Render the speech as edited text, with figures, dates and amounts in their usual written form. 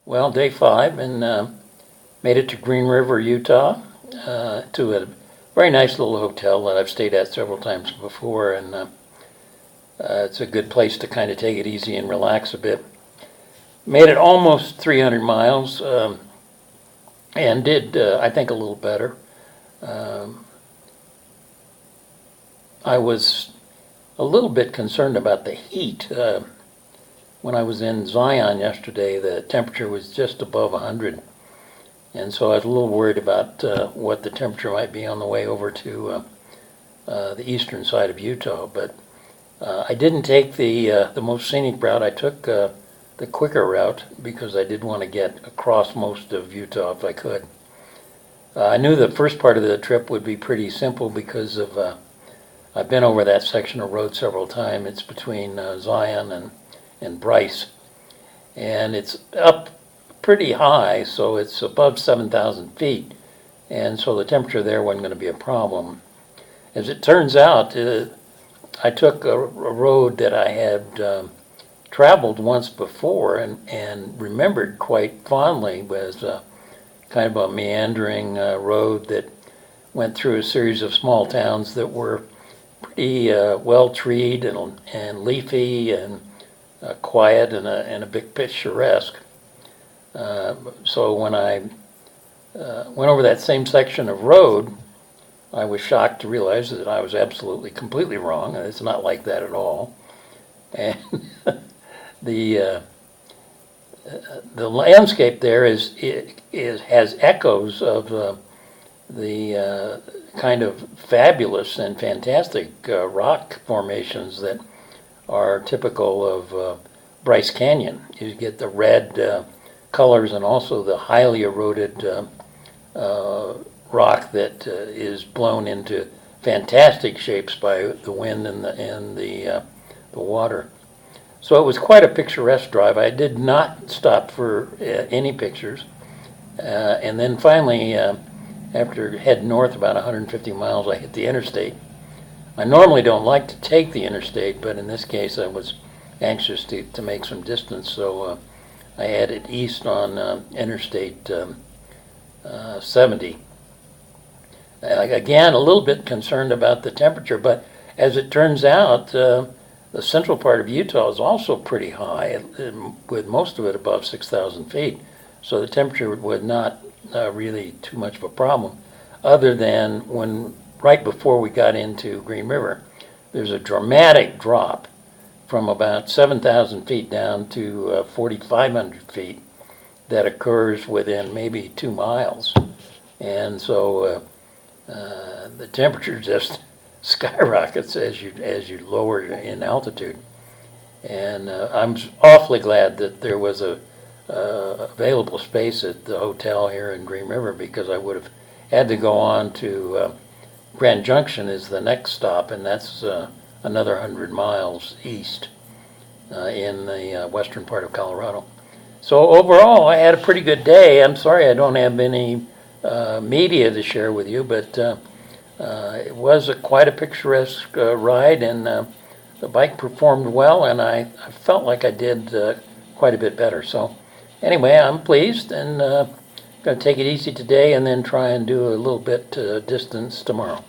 Well, day 5, and made it to Green River, Utah, to a very nice little hotel that I've stayed at several times before, and it's a good place to kind of take it easy and relax a bit. Made it almost 300 miles, and did, I think, a little better. I was a little bit concerned about the heat. When I was in Zion yesterday, the temperature was just above 100. And so I was a little worried about what the temperature might be on the way over to the eastern side of Utah. But I didn't take the most scenic route. I took the quicker route because I did want to get across most of Utah if I could. I knew the first part of the trip would be pretty simple because of I've been over that section of road several times. It's between Zion and Bryce, and it's up pretty high, so it's above 7,000 feet, and so the temperature there wasn't going to be a problem. As it turns out, I took a road that I had traveled once before and remembered quite fondly. Was kind of a meandering road that went through a series of small towns that were pretty well treed and leafy and quiet and a bit picturesque. So when I went over that same section of road, I was shocked to realize that I was absolutely, completely wrong. It's not like that at all. And the landscape there has echoes of the kind of fabulous and fantastic rock formations that are typical of Bryce Canyon. You get the red colors and also the highly eroded rock that is blown into fantastic shapes by the wind and the water. So it was quite a picturesque drive. I did not stop for any pictures. And then finally, after heading north about 150 miles, I hit the interstate. I normally don't like to take the interstate, but in this case I was anxious to make some distance, so I headed east on Interstate 70. Again, a little bit concerned about the temperature, but as it turns out, the central part of Utah is also pretty high, with most of it above 6,000 feet, so the temperature was not really too much of a problem, other than when right before we got into Green River, there's a dramatic drop from about 7,000 feet down to 4,500 feet that occurs within maybe 2 miles. And so the temperature just skyrockets as you lower in altitude. And I'm awfully glad that there was a available space at the hotel here in Green River, because I would have had to go on to Grand Junction is the next stop, and that's another 100 miles east in the western part of Colorado. So overall, I had a pretty good day. I'm sorry I don't have any media to share with you, but it was quite a picturesque ride, and the bike performed well, and I felt like I did quite a bit better. So anyway, I'm pleased, and going to take it easy today and then try and do a little bit distance tomorrow.